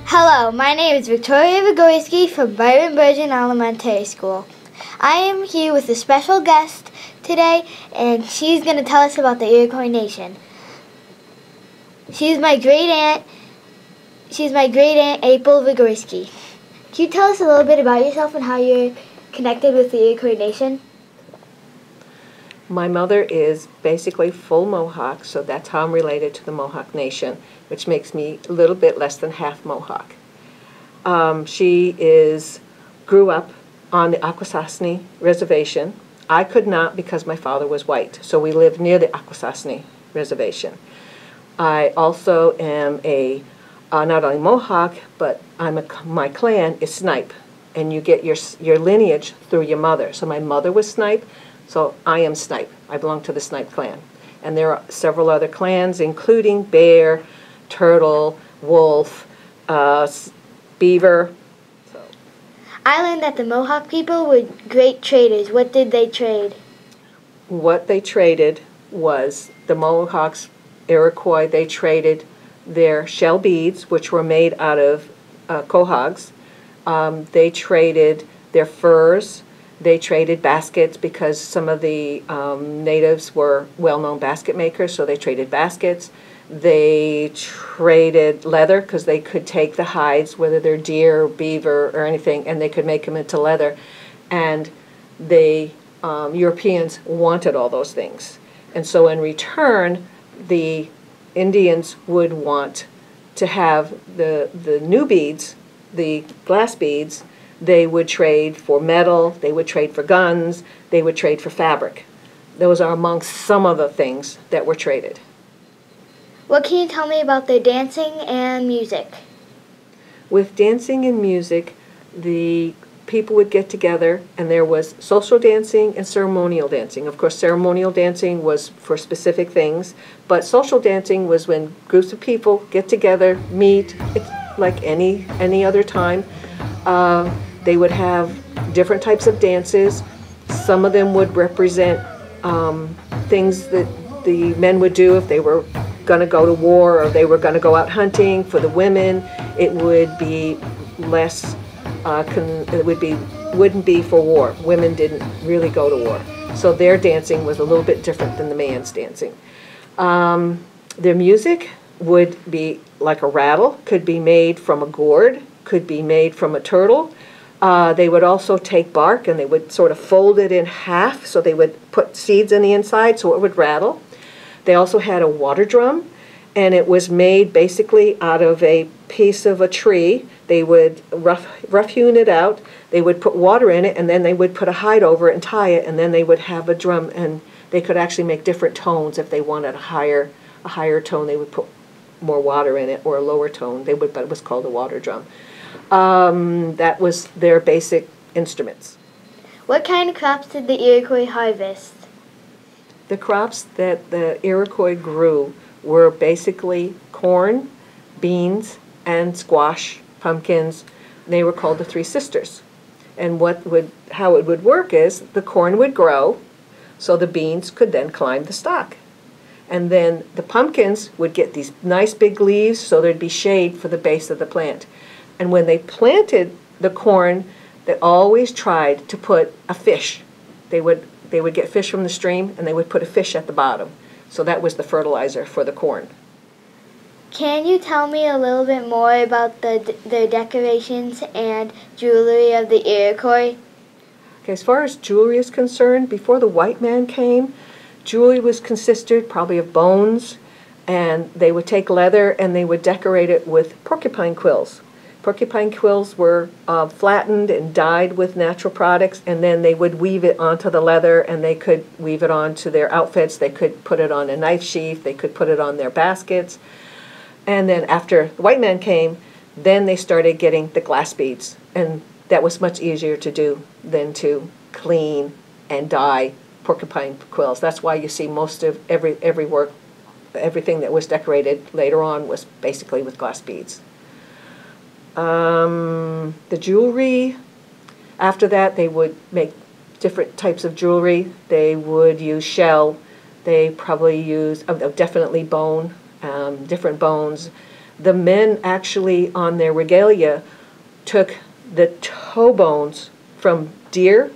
Hello, my name is Victoria Vigorski from Byron Burgeon Elementary School. I am here with a special guest today, and she's going to tell us about the Iroquois Nation. She's my great aunt April Vigorski. Can you tell us a little bit about yourself and how you're connected with the Iroquois Nation? My mother is basically full Mohawk, so that's how I'm related to the Mohawk Nation, which makes me a little bit less than half Mohawk. She grew up on the Akwesasne Reservation. I could not because my father was white, so we lived near the Akwesasne Reservation. I also am not only Mohawk, but my clan is Snipe, and you get your lineage through your mother. So my mother was Snipe, so I am Snipe. I belong to the Snipe clan. And there are several other clans, including Bear, Turtle, Wolf, Beaver. I learned that the Mohawk people were great traders. What did they trade? What they traded was the Mohawks, Iroquois, they traded their shell beads, which were made out of quahags. They traded their furs. They traded baskets because some of the natives were well-known basket makers, so they traded baskets. They traded leather because they could take the hides, whether they're deer or beaver or anything, and they could make them into leather. And the Europeans wanted all those things. And so in return, the Indians would want to have the new beads, the glass beads. They would trade for metal, they would trade for guns, they would trade for fabric. Those are amongst some of the things that were traded. What can you tell me about their dancing and music? With dancing and music, the people would get together, and there was social dancing and ceremonial dancing. Of course, ceremonial dancing was for specific things, but social dancing was when groups of people get together, meet, it's like any other time. They would have different types of dances. Some of them would represent things that the men would do if they were going to go to war or they were going to go out hunting. For the women, it would be less. Wouldn't be for war. Women didn't really go to war, so their dancing was a little bit different than the man's dancing. Their music would be like a rattle. Could be made from a gourd. Could be made from a turtle. They would also take bark and they would sort of fold it in half, so they would put seeds in the inside so it would rattle. They also had a water drum, and it was made basically out of a piece of a tree. They would rough-hewn it out, they would put water in it, and then they would put a hide over it and tie it, and then they would have a drum, and they could actually make different tones. If they wanted a higher tone, they would put more water in it, or a lower tone, but it was called a water drum. That was their basic instruments. What kind of crops did the Iroquois harvest? The crops that the Iroquois grew were basically corn, beans, and squash, pumpkins. They were called the Three Sisters. And how it would work is the corn would grow, so the beans could then climb the stalk. And then the pumpkins would get these nice big leaves, so there'd be shade for the base of the plant. And when they planted the corn, they always tried to put a fish. They would get fish from the stream, and they would put a fish at the bottom. So that was the fertilizer for the corn. Can you tell me a little bit more about the decorations and jewelry of the Iroquois? Okay, as far as jewelry is concerned, before the white man came, jewelry was consisted probably of bones, and they would take leather and they would decorate it with porcupine quills. Porcupine quills were flattened and dyed with natural products, and then they would weave it onto the leather, and they could weave it onto their outfits. They could put it on a knife sheath. They could put it on their baskets. And then after the white man came, then they started getting the glass beads, and that was much easier to do than to clean and dye porcupine quills. That's why you see most of every work everything that was decorated later on was basically with glass beads. The jewelry, after that they would make different types of jewelry. They would use shell. They probably use definitely bone, different bones. The men actually on their regalia took the toe bones from deer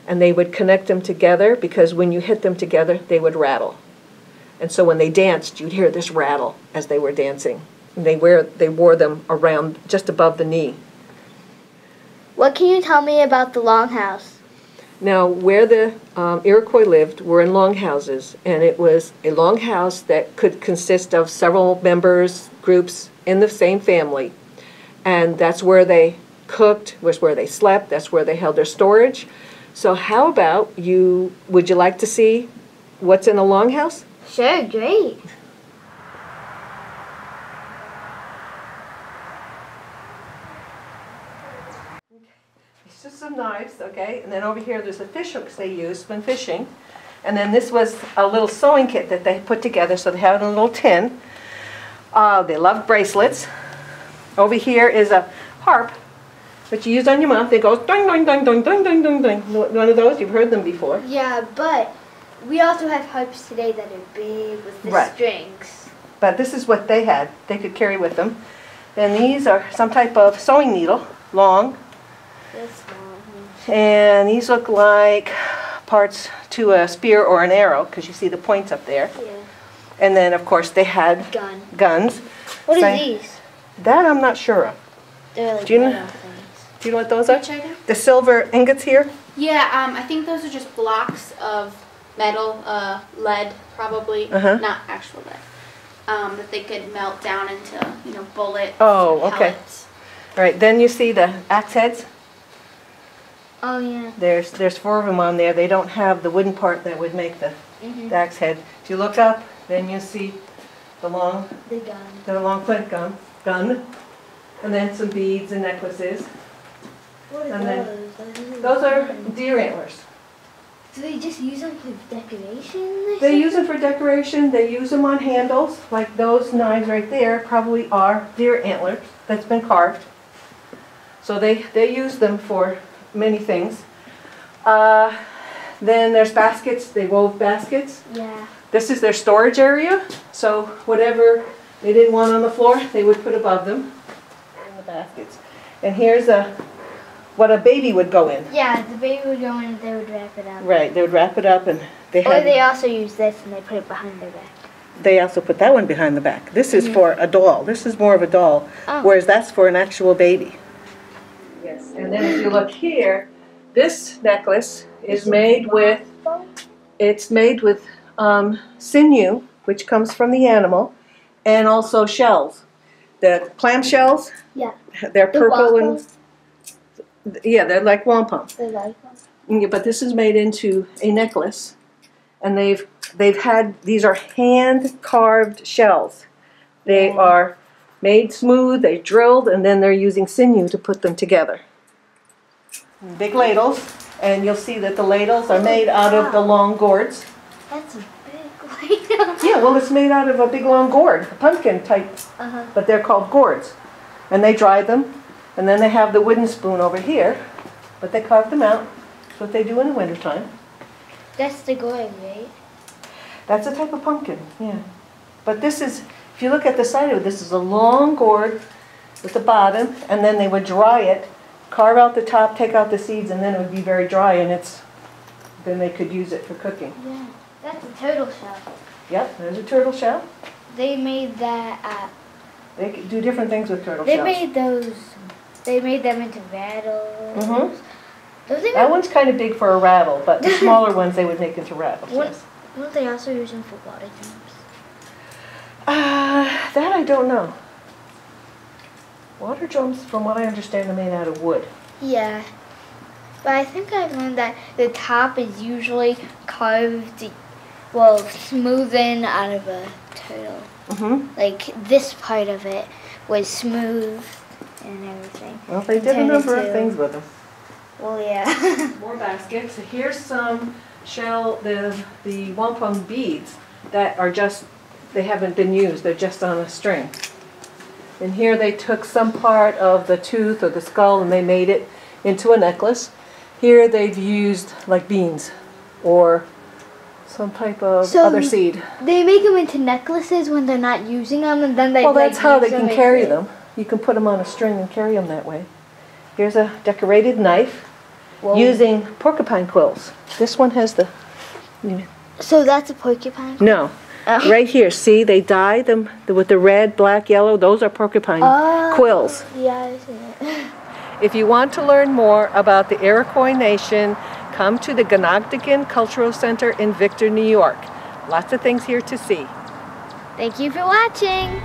and they would connect them together because when you hit them together they would rattle. And so when they danced you'd hear this rattle as they were dancing. And they wore them around just above the knee. What can you tell me about the Longhouse? Now, where the Iroquois lived were in longhouses, and it was a longhouse that could consist of several members, groups in the same family. And that's where they cooked, was where they slept, that's where they held their storage. So how about would you like to see what's in a longhouse? Sure, great. Just some knives, okay, and then over here there's the fish hooks they used when fishing, and then this was a little sewing kit that they put together, so they have it in a little tin. They loved bracelets. Over here is a harp, which you use on your mouth. It goes doing, doing, doing, doing, doing, doing, doing, doing. One of those, you've heard them before. Yeah, but we also have harps today that are big with the strings. But this is what they had. They could carry with them. And these are some type of sewing needle, long. This one. And these look like parts to a spear or an arrow, because you see the points up there. Yeah. And then, of course, they had guns. What are these? That I'm not sure of. They're like do you know what those are? The silver ingots here? Yeah, I think those are just blocks of metal, lead probably, not actual lead, that they could melt down into, bullets. Oh, okay. Pellets. All right, then you see the axe heads. Oh, yeah. There's 4 of them on there. They don't have the wooden part that would make the axe head. If you look up, then you see the long point gun, and then some beads and necklaces. What are those? Those are deer antlers. Do they just use them for decoration? They use them for decoration. They use them on handles, like those knives right there probably are deer antlers that's been carved. So they use them for many things. Then there's baskets. They wove baskets. Yeah. This is their storage area. So whatever they didn't want on the floor, they would put above them in the baskets. And here's what a baby would go in. Yeah, the baby would go in and they would wrap it up. Right, they would wrap it up and they had... Or they also use this and they put it behind their back. They also put that one behind the back. This is for a doll. This is more of a doll, whereas that's for an actual baby. Yes, and then if you look here, this necklace is made with, sinew, which comes from the animal, and also shells. The clam shells, they're purple and, they're like wampum. Yeah, but this is made into a necklace, and these are hand-carved shells. They are made smooth, they're drilled, and then they're using sinew to put them together. Big ladles, and you'll see that the ladles are made out of the long gourds. That's a big ladle. Yeah, well, it's made out of a big long gourd, a pumpkin type, but they're called gourds. And they dry them, and then they have the wooden spoon over here, but they carve them out. That's what they do in the wintertime. That's the gourd, right? That's a type of pumpkin, yeah. But this is, if you look at the side of it, this is a long gourd with the bottom, and then they would dry it, carve out the top, take out the seeds, and then it would be very dry, and then they could use it for cooking. Yeah, that's a turtle shell. Yep, there's a turtle shell. They made that They could do different things with turtle shells. They made them into rattles. That one's kind of big for a rattle, but the smaller ones they would make into rattles, yes. Wouldn't they also use them for water jumps? That I don't know. Water drums, from what I understand, are made out of wood. Yeah. But I think I've learned that the top is usually carved, smoothen out of a turtle. Like this part of it was smooth and everything. Well, they did a number of things with them. Well, yeah. More baskets. Here's some the wampum beads that are just they haven't been used. They're just on a string. And here they took some part of the tooth or the skull and they made it into a necklace. Here they've used like beans or some type of other seed. They make them into necklaces when they're not using them, and then they. Well, that's how they can carry them. You can put them on a string and carry them that way. Here's a decorated knife using porcupine quills. This one has the. So that's a porcupine? No. Right here, see, they dye them with the red, black, yellow. Those are porcupine quills. Yeah, I see it. If you want to learn more about the Iroquois Nation, come to the Ganogdigan Cultural Center in Victor, New York. Lots of things here to see. Thank you for watching.